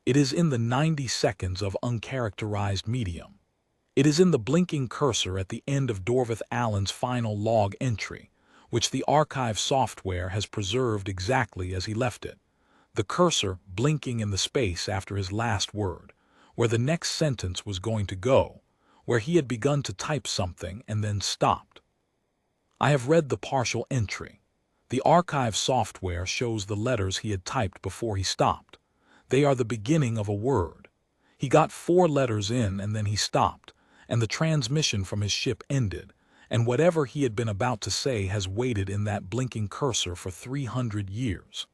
It is in the 90 seconds of uncharacterized medium. It is in the blinking cursor at the end of Vorreth Allen's final log entry, which the archive software has preserved exactly as he left it. The cursor blinking in the space after his last word, where the next sentence was going to go, where he had begun to type something and then stopped. I have read the partial entry. The archive software shows the letters he had typed before he stopped. They are the beginning of a word. He got 4 letters in and then he stopped, and the transmission from his ship ended, and whatever he had been about to say has waited in that blinking cursor for 300 years.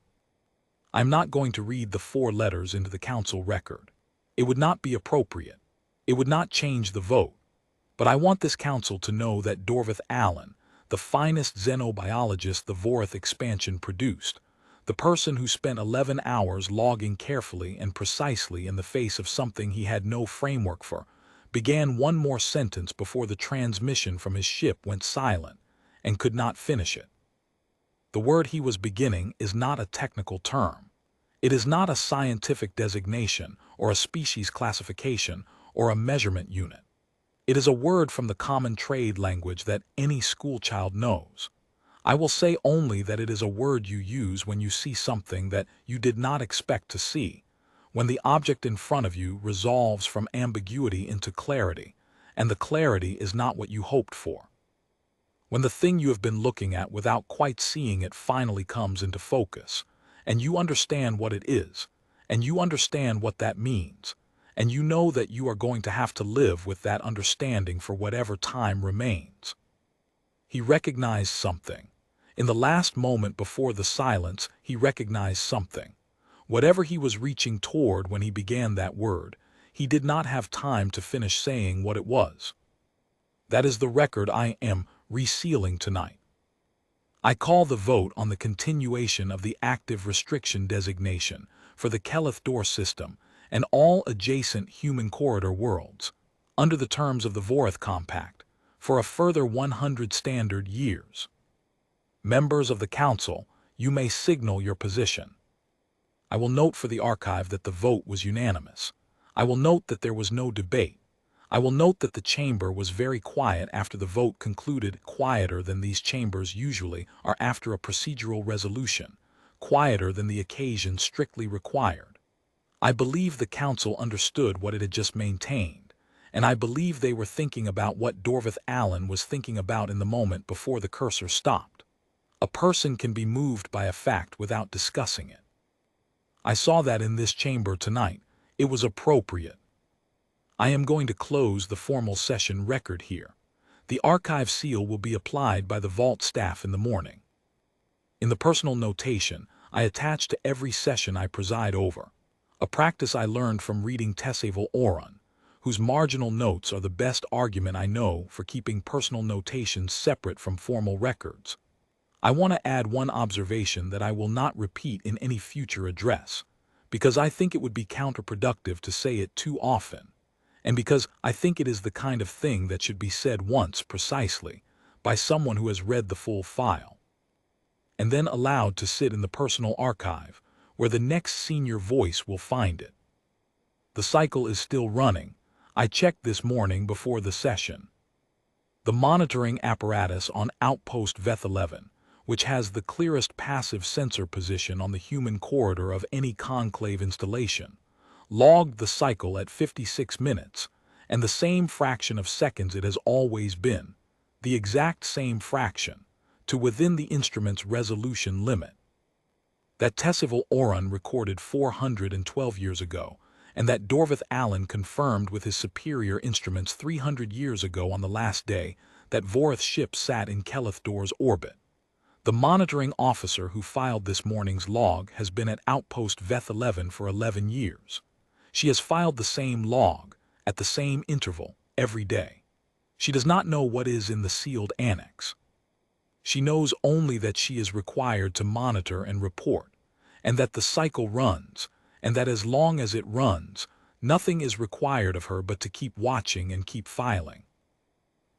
I'm not going to read the 4 letters into the council record. It would not be appropriate. It would not change the vote. But I want this council to know that Vorreth Allen, the finest xenobiologist the Vorreth Expansion produced, the person who spent 11 hours logging carefully and precisely in the face of something he had no framework for, began one more sentence before the transmission from his ship went silent and could not finish it. The word he was beginning is not a technical term. It is not a scientific designation or a species classification or a measurement unit. It is a word from the common trade language that any schoolchild knows. I will say only that it is a word you use when you see something that you did not expect to see, when the object in front of you resolves from ambiguity into clarity, and the clarity is not what you hoped for. When the thing you have been looking at without quite seeing it finally comes into focus, and you understand what it is, and you understand what that means, and you know that you are going to have to live with that understanding for whatever time remains. He recognized something. In the last moment before the silence, he recognized something. Whatever he was reaching toward when he began that word, he did not have time to finish saying what it was. That is the record I am resealing tonight. I call the vote on the continuation of the active restriction designation for the Keleth door system and all adjacent human corridor worlds, under the terms of the Vorreth Compact, for a further 100 standard years. Members of the Council, you may signal your position. I will note for the archive that the vote was unanimous. I will note that there was no debate. I will note that the chamber was very quiet after the vote concluded, quieter than these chambers usually are after a procedural resolution, quieter than the occasion strictly required. I believe the Council understood what it had just maintained, and I believe they were thinking about what Vorreth Allen was thinking about in the moment before the cursor stopped. A person can be moved by a fact without discussing it. I saw that in this chamber tonight. It was appropriate. I am going to close the formal session record here. The archive seal will be applied by the vault staff in the morning. In the personal notation, I attach to every session I preside over, a practice I learned from reading Tesseval Oron, whose marginal notes are the best argument I know for keeping personal notations separate from formal records. I want to add one observation that I will not repeat in any future address, because I think it would be counterproductive to say it too often, and because I think it is the kind of thing that should be said once precisely by someone who has read the full file, and then allowed to sit in the personal archive, where the next senior voice will find it. The cycle is still running. I checked this morning before the session. The monitoring apparatus on Outpost Veth 11, which has the clearest passive sensor position on the human corridor of any conclave installation, logged the cycle at 56 minutes, and the same fraction of seconds it has always been, the exact same fraction, to within the instrument's resolution limit. That Tesseval Oron recorded 412 years ago, and that Vorreth Allen confirmed with his superior instruments 300 years ago on the last day that Vorreth's ship sat in Keleth door's orbit. The monitoring officer who filed this morning's log has been at Outpost Veth 11 for 11 years. She has filed the same log, at the same interval, every day. She does not know what is in the sealed annex. She knows only that she is required to monitor and report, and that the cycle runs, and that as long as it runs, nothing is required of her but to keep watching and keep filing.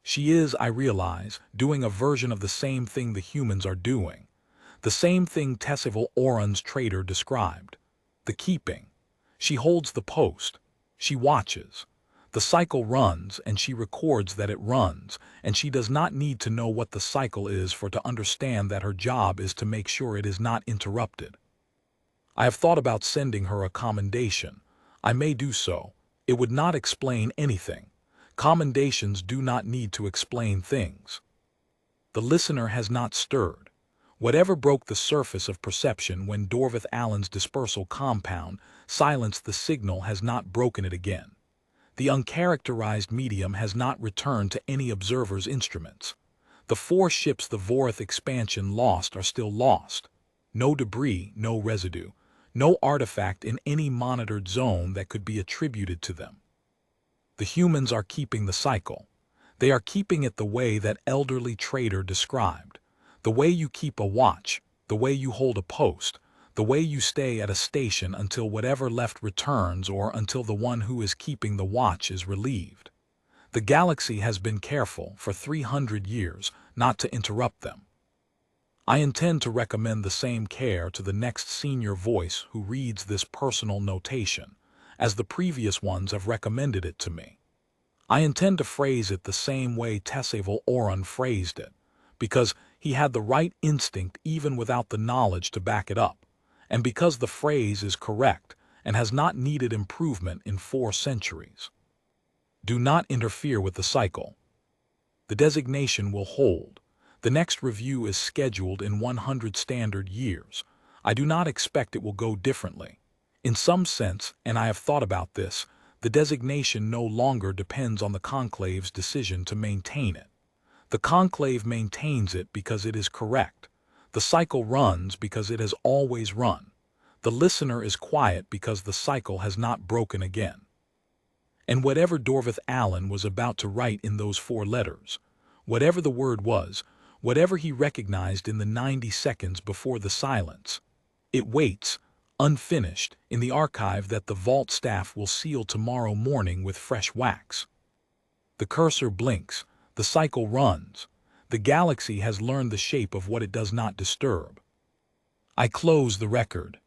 She is, I realize, doing a version of the same thing the humans are doing, the same thing Tesseval Oron's trader described, the keeping. She holds the post. She watches. The cycle runs, and she records that it runs, and she does not need to know what the cycle is to understand that her job is to make sure it is not interrupted. I have thought about sending her a commendation. I may do so. It would not explain anything. Commendations do not need to explain things. The listener has not stirred. Whatever broke the surface of perception when Vorreth Allen's dispersal compound silenced the signal has not broken it again. The uncharacterized medium has not returned to any observer's instruments. The 4 ships the Vorreth Expansion lost are still lost. No debris, no residue, no artifact in any monitored zone that could be attributed to them. The humans are keeping the cycle. They are keeping it the way that elderly trader described. The way you keep a watch, the way you hold a post, the way you stay at a station until whatever left returns or until the one who is keeping the watch is relieved. The galaxy has been careful for 300 years not to interrupt them. I intend to recommend the same care to the next senior voice who reads this personal notation, as the previous ones have recommended it to me. I intend to phrase it the same way Tesseval Oron phrased it, because he had the right instinct even without the knowledge to back it up, and because the phrase is correct and has not needed improvement in 4 centuries. Do not interfere with the cycle. The designation will hold. The next review is scheduled in 100 standard years. I do not expect it will go differently. In some sense, and I have thought about this, the designation no longer depends on the conclave's decision to maintain it. The conclave maintains it because it is correct. The cycle runs because it has always run. The listener is quiet because the cycle has not broken again. And whatever Dorvith Allen was about to write in those 4 letters, whatever the word was, whatever he recognized in the 90 seconds before the silence, it waits, unfinished, in the archive that the vault staff will seal tomorrow morning with fresh wax. The cursor blinks, the cycle runs. The galaxy has learned the shape of what it does not disturb. I close the record.